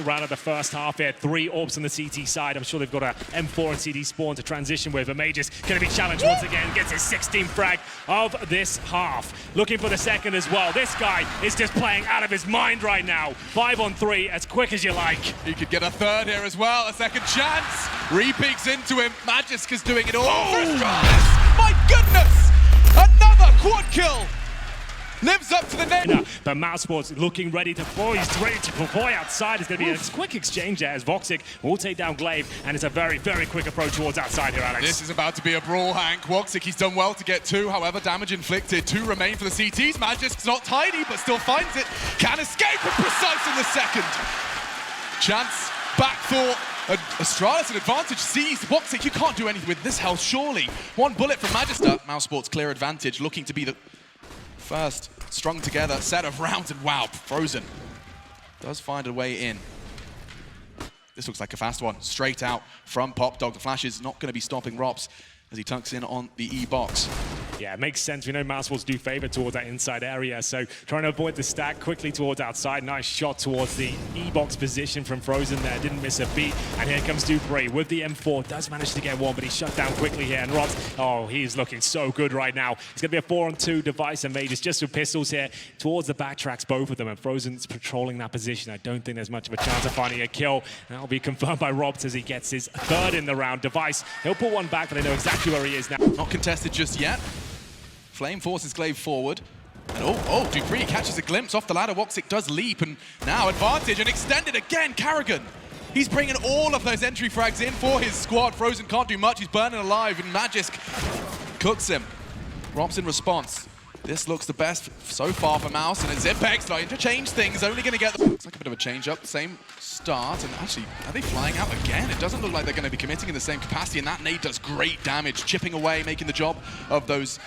battle round of the first half here. 3 AWPs on the CT side. I'm sure they've got a M4 and CD spawn to transition with. But Magisk going to be challenged once again. Gets his 16th frag of this half. Looking for the second as well. This guy is just playing out of his mind right now. 5 on 3, as quick as you like. He could get a third here as well. A second chance. Re-peeks into him. Magisk is doing it all for ASTRALIS. My goodness! Another quad kill. Lives up to the name. But MOUSESPORTS looking ready to boy. He's ready to deploy outside. It's going to be a quick exchange there as woxic will take down Glaive, and it's a very, very quick approach towards outside here, Alex. This is about to be a brawl, Hank. woxic, he's done well to get 2, however, damage inflicted. 2 remain for the CTs. Magisk's not tidy, but still finds it. Can escape and precise in the second. Chance, back thought. ASTRALIS an advantage seized. woxic, you can't do anything with this health, surely. 1 bullet from Magisk. MOUSESPORTS clear advantage, looking to be the first strung together set of rounds, and wow, Frozen does find a way in. This looks like a fast one, straight out from Popdog. The flash is not going to be stopping Rops as he tucks in on the E-box. Yeah, it makes sense. We know MOUSESPORTS do favor towards that inside area, so trying to avoid the stack quickly towards outside. Nice shot towards the E-box position from Frozen there. Didn't miss a beat. And here comes dupreeh with the M4. Does manage to get one, but he's shut down quickly here. And Robs, oh, he's looking so good right now. It's going to be a 4-on-2 device, and Magisk just with pistols here towards the backtracks, both of them. And Frozen's patrolling that position. I don't think there's much of a chance of finding a kill. That'll be confirmed by Robs as he gets his 3rd in the round. Device, he'll put one back, but they know exactly where he is now. Not contested just yet. Flame forces Glaive forward. And dupreeh catches a glimpse off the ladder. woxic does leap, and now advantage and extended again. Karrigan, he's bringing all of those entry frags in for his squad. Frozen can't do much. He's burning alive, and Magisk cooks him. Rops in response. This looks the best so far for Mouse, and it's Zipex starting to change things. Only going to get looks like a bit of a change up. Same start, and actually, are they flying out again? It doesn't look like they're going to be committing in the same capacity, and that nade does great damage, chipping away, making the job of those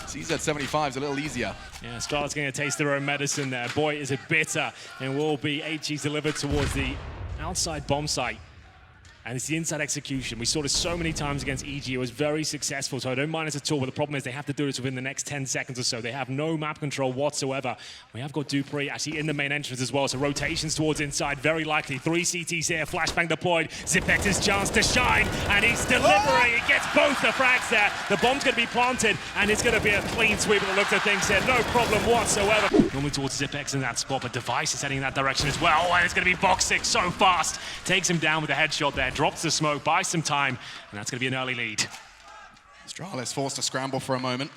CZ75s a little easier. Yeah, ASTRALIS getting a taste of their own medicine there. Boy, is it bitter, and will be HGs delivered towards the outside bomb site. And it's the inside execution. We saw this so many times against EG. It was very successful, so I don't mind it at all. But the problem is they have to do this within the next 10 seconds or so. They have no map control whatsoever. We have got dupreeh actually in the main entrance as well, so rotations towards inside, very likely. 3 CTs here, flashbang deployed. Zipex's chance to shine, and he's delivering. He gets both the frags there. The bomb's going to be planted, and it's going to be a clean sweep of the looks of things here. No problem whatsoever. Normally towards Zipex in that spot, but Device is heading in that direction as well. And it's going to be woxic so fast. Takes him down with a headshot there. Drops the smoke, buys some time, and that's going to be an early lead. ASTRALIS forced to scramble for a moment.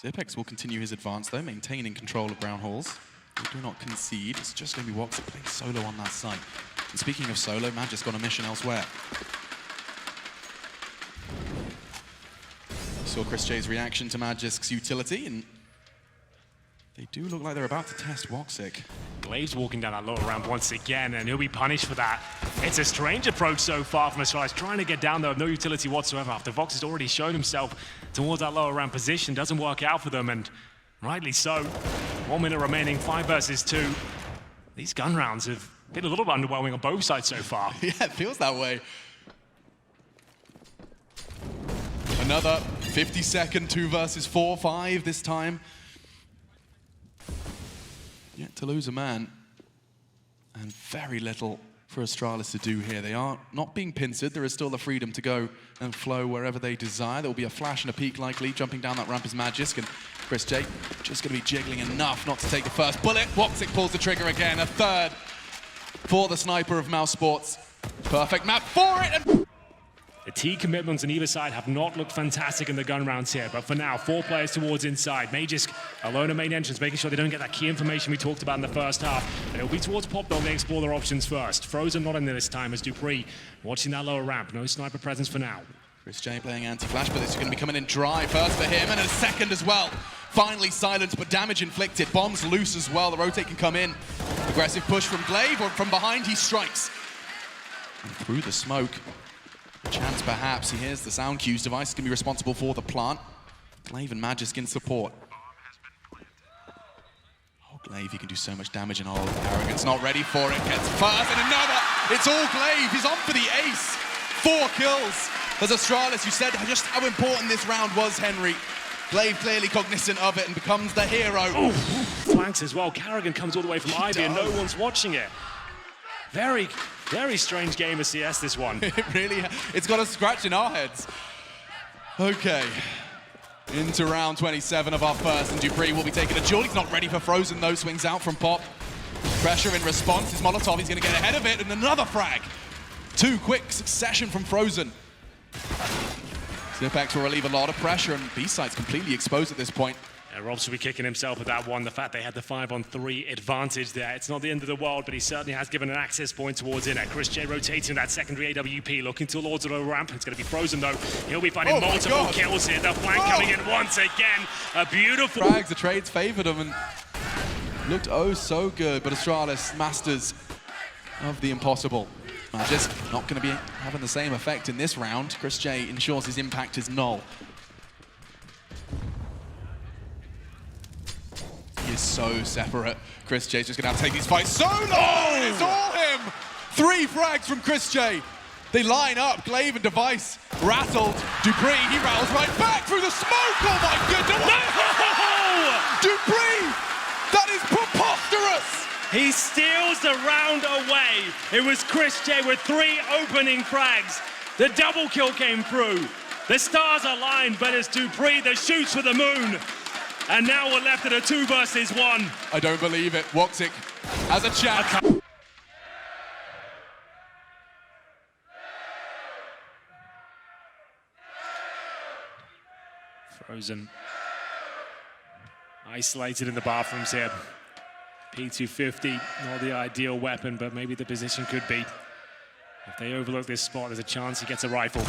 Zipex will continue his advance though, maintaining control of Brown Halls. They do not concede. It's just going to be woxic playing solo on that side. And speaking of solo, Magisk on a mission elsewhere. You saw Chris J's reaction to Magisk's utility, and they do look like they're about to test woxic. Glaive's walking down that lower ramp once again, and he'll be punished for that. It's a strange approach so far from ASTRALIS, trying to get down there with no utility whatsoever after Vox has already shown himself towards that lower ramp position. Doesn't work out for them, and rightly so. 1 minute remaining, 5 versus 2. These gun rounds have been a little bit underwhelming on both sides so far. Yeah, it feels that way. Another 50-second 2 versus 4-5 this time. Yet to lose a man, and very little for ASTRALIS to do here. They are not being pincered. There is still the freedom to go and flow wherever they desire. There will be a flash and a peek likely. Jumping down that ramp is Magisk, and Chris J just going to be jiggling enough not to take the first bullet. woxic pulls the trigger again. A 3rd for the sniper of MOUSESPORTS. Perfect map for it. And the T commitments on either side have not looked fantastic in the gun rounds here, but for now, 4 players towards inside. Magisk alone at main entrance, making sure they don't get that key information we talked about in the first half. And it'll be towards Popdog, they explore their options first. Frozen not in there this time as dupreeh watching that lower ramp. No sniper presence for now. Chris J playing anti-flash, but this is going to be coming in dry first for him, and a second as well. Finally silenced, but damage inflicted. Bombs loose as well. The rotate can come in. Aggressive push from Glaive, or from behind he strikes. And through the smoke. Chance perhaps, he hears the sound cues. Device is going to be responsible for the plant. Glaive and Magisk in support. Oh, Glaive, he can do so much damage, and Arrogance not ready for it. Gets first, and another. It's all Glaive. He's on for the ace. 4 kills. As ASTRALIS, you said just how important this round was, Henry. Glaive clearly cognizant of it and becomes the hero. Ooh, flanks as well. Carrigan comes all the way from Ivy and no one's watching it. Very, very strange game of CS, this one. It really, it's got a scratch in our heads. Okay, into round 27 of our first, and dupreeh will be taking a duel. He's not ready for Frozen though, swings out from Pop. Pressure in response, his Molotov, he's gonna get ahead of it, and another frag. Two quick succession from Frozen. Zipex will relieve a lot of pressure, and B-side's completely exposed at this point. Robs will be kicking himself with that one. The fact they had the 5-on-3 advantage there. It's not the end of the world, but he certainly has given an access point towards it. Chris J rotating that secondary AWP, looking towards the ramp. It's going to be Frozen though. He'll be finding multiple kills here. The flank coming in once again. A beautiful... Frags, the trades favored him and looked oh so good, but ASTRALIS masters of the impossible. Magisk not going to be having the same effect in this round. Chris J ensures his impact is null. He is so separate. Chris J's just going to have to take these fights solo! Oh! It's all him! 3 frags from Chris J. They line up, Glaive and Device rattled. dupreeh, he rattles right back through the smoke! Oh my goodness! No! dupreeh! That is preposterous! He steals the round away. It was Chris J with 3 opening frags. The double kill came through. The stars aligned, but it's dupreeh that shoots for the moon. And now we're left at a 2 versus 1. I don't believe it. woxic has a chat. Frozen. Isolated in the bathrooms here. P250, not the ideal weapon, but maybe the position could be. If they overlook this spot, there's a chance he gets a rifle.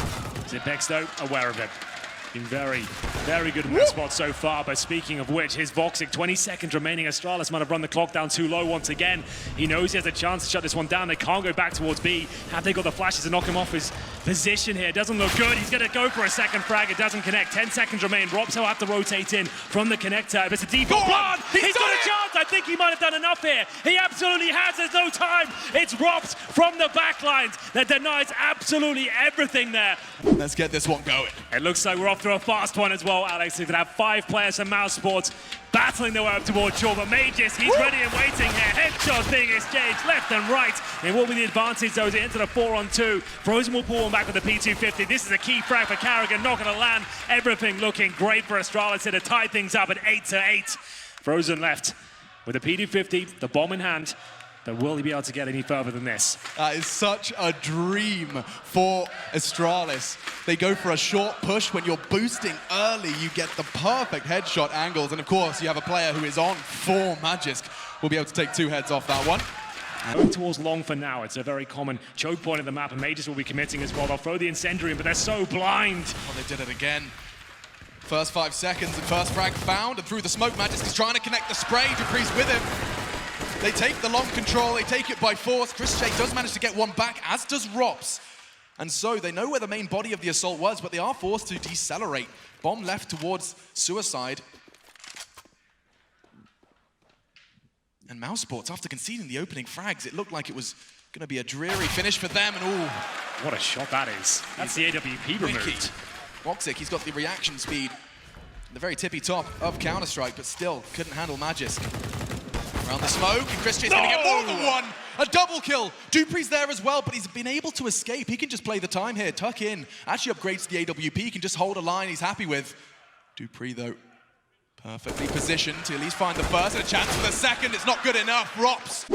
Zipex, though, aware of it. Been very, very good in that spot so far, but speaking of which, his woxic, 20 seconds remaining. ASTRALIS might have run the clock down too low once again. He knows he has a chance to shut this one down. They can't go back towards B. Have they got the flashes to knock him off his position here? Doesn't look good. He's going to go for a second frag. It doesn't connect. 10 seconds remain. Robs will have to rotate in from the connector. It's a default plan. He's got a chance. I think he might have done enough here. He absolutely has. There's no time. It's Robs from the backlines that denies absolutely everything there. Let's get this one going. It looks like we're off to a fast one as well, Alex. We're going to have 5 players from MOUSESPORTS battling their way up towards shore, but Magisk, he's ready and waiting here. Headshots being exchanged left and right. It will be the advantage, though, as it into the 4-on-2. Frozen will pull one back with the P250. This is a key frag for Carrigan, not going to land. Everything looking great for ASTRALIS here to tie things up at 8-8. Frozen left with the P250, the bomb in hand. But will he be able to get any further than this? That is such a dream for ASTRALIS. They go for a short push. When you're boosting early, you get the perfect headshot angles. And of course, you have a player who is on form. Magisk will be able to take 2 heads off that one. Going towards long for now. It's a very common choke point of the map, and Magisk will be committing as well. They'll throw the incendiary in, but they're so blind. Oh, they did it again. First 5 seconds and first frag found, and through the smoke, Magisk is trying to connect the spray. dupreeh's with him. They take the long control, they take it by force. Chris J does manage to get one back, as does Robs. And so they know where the main body of the assault was, but they are forced to decelerate. Bomb left towards Suicide. And MOUSESPORTS, after conceding the opening frags, it looked like it was going to be a dreary finish for them. And ooh, what a shot that is. That's the AWP removed. woxic, he's got the reaction speed, the very tippy top of Counter-Strike, but still couldn't handle Magisk. Around the smoke, and Chris J's going to get more than one. A double kill. dupreeh's there as well, but he's been able to escape. He can just play the time here, tuck in. Actually upgrades to the AWP. He can just hold a line he's happy with. dupreeh, though, perfectly positioned to at least find the first and a chance for the second. It's not good enough. Robs.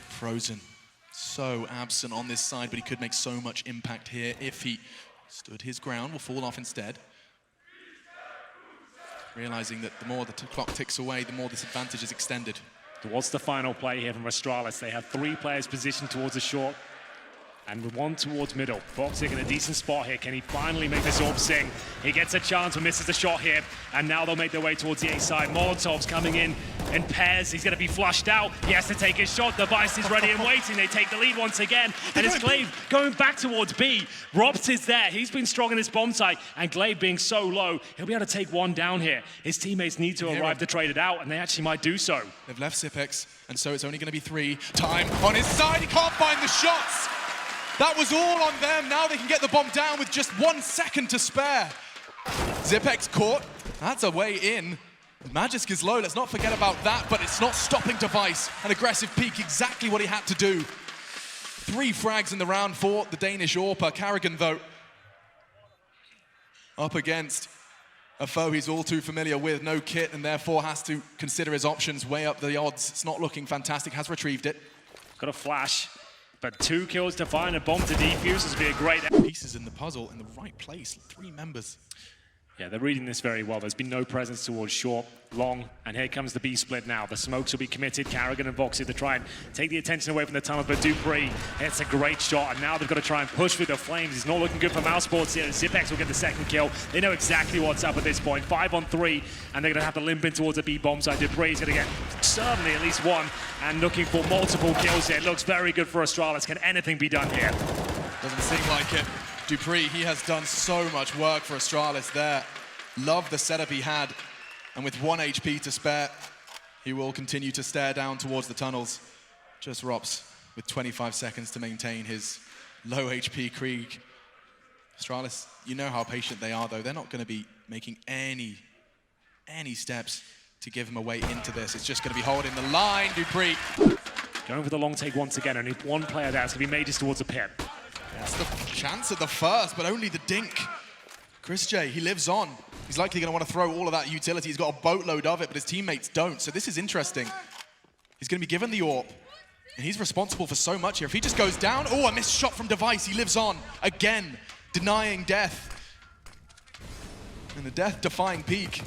Frozen. So absent on this side, but he could make so much impact here if he stood his ground. Will fall off instead. Realizing that the more the clock ticks away, the more this advantage is extended. Towards the final play here from ASTRALIS, they have 3 players positioned towards the short and 1 towards middle. woxic in a decent spot here. Can he finally make this orb sing? He gets a chance but misses the shot here, and now they'll make their way towards the A side. Molotov's coming in pairs. He's going to be flushed out. He has to take his shot. Device is ready and waiting. They take the lead once again, and it's Glaive going back towards B. Robs is there. He's been strong in his bomb site, and Glaive being so low, he'll be able to take 1 down here. His teammates need to arrive to trade it out, and they actually might do so. They've left Zipex, and so it's only going to be 3. Time on his side. He can't find the shots. That was all on them. Now they can get the bomb down with just 1 second to spare. Zipex caught. That's a way in. Magisk is low, let's not forget about that, but it's not stopping Device. An aggressive peek, exactly what he had to do. 3 frags in the round for the Danish AWP. Carrigan, though, up against a foe he's all too familiar with, no kit, and therefore has to consider his options, weigh up the odds. It's not looking fantastic, has retrieved it. Got a flash, but 2 kills to find a bomb to defuse. This would be a great... Pieces in the puzzle in the right place, 3 members. Yeah, they're reading this very well. There's been no presence towards short, long, and here comes the B split now. The smokes will be committed. Carrigan and woxic to try and take the attention away from the tunnel, but dupreeh hits a great shot, and now they've got to try and push through the flames. It's not looking good for MOUSESPORTS here. Zipex will get the second kill. They know exactly what's up at this point. 5 on 3, and they're going to have to limp in towards the B bomb side. dupreeh is going to get certainly at least 1, and looking for multiple kills here. It looks very good for ASTRALIS. Can anything be done here? Doesn't seem like it. dupreeh, he has done so much work for ASTRALIS there. Love the setup he had, and with 1 HP to spare, he will continue to stare down towards the tunnels. Just Rops with 25 seconds to maintain his low HP Krieg. ASTRALIS, you know how patient they are, though. They're not going to be making any steps to give him a way into this. It's just going to be holding the line. dupreeh Going for the long take once again. Only 1 player there. It's going to be Magisk towards the pit. That's the chance at the first, but only the dink. Chris J, he lives on. He's likely going to want to throw all of that utility. He's got a boatload of it, but his teammates don't. So this is interesting. He's going to be given the AWP, and he's responsible for so much here. If he just goes down, oh, a missed shot from Device. He lives on again, denying death. And the death-defying peak.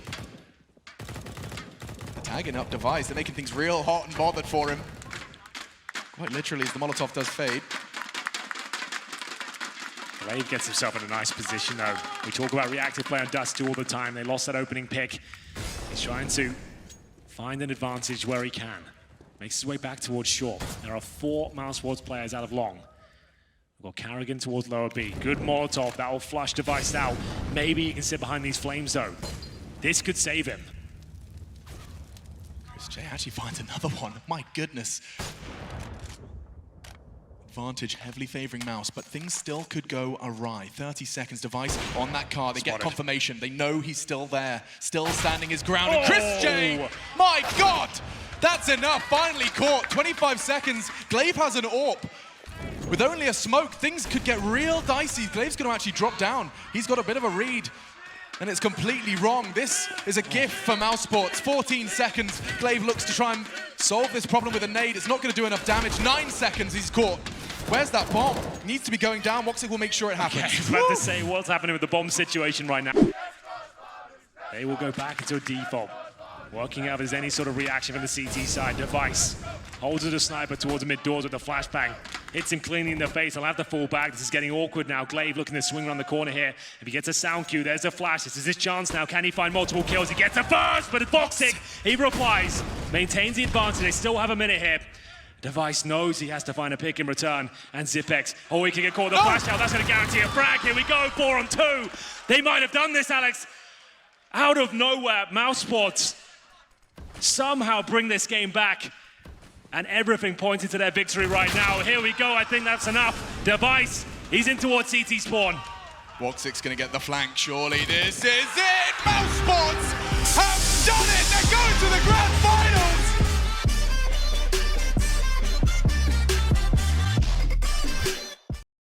They're tagging up Device. They're making things real hot and bothered for him. Quite literally, as the Molotov does fade. Glaive gets himself in a nice position, though. We talk about reactive play on Dust 2 all the time. They lost that opening pick. He's trying to find an advantage where he can. Makes his way back towards short. There are 4 MOUSESPORTS players out of long. We've got Carrigan towards lower B. Good Molotov. That will flush Device out. Maybe he can sit behind these flames, though. This could save him. Chris J actually finds another one. My goodness. Advantage heavily favoring Mouse, but things still could go awry. 30 seconds, Device on that car. They get confirmation. They know he's still there, still standing his ground. And Chris J, my God, that's enough. Finally caught. 25 seconds. Glaive has an AWP. With only a smoke, things could get real dicey. Glaive's going to actually drop down. He's got a bit of a read, and it's completely wrong. This is a gift for MOUSESPORTS. 14 seconds. Glaive looks to try and solve this problem with a nade. It's not going to do enough damage. 9 seconds, he's caught. Where's that bomb? Needs to be going down. woxic will make sure it happens. Okay, I was about to say what's happening with the bomb situation right now. They will go back into a default. Working out if there's any sort of reaction from the CT side. Device holds it a sniper towards the mid doors with the flashbang. Hits him cleanly in the face. He'll have to fall back. This is getting awkward now. Glaive looking to swing around the corner here. If he gets a sound cue, there's a flash. This is his chance now. Can he find multiple kills? He gets a first, but it's woxic. He replies, maintains the advantage. They still have a minute here. Device knows he has to find a pick in return, and Zipex, oh, he can get caught. The flash out, that's going to guarantee a frag. Here we go, 4 on 2. They might have done this, Alex. Out of nowhere, MOUSESPORTS somehow bring this game back, and everything pointing to their victory right now. Here we go, I think that's enough. Device, he's in towards CT spawn. woxic's going to get the flank, surely. This is it! MOUSESPORTS have done it! They're going to the grand final!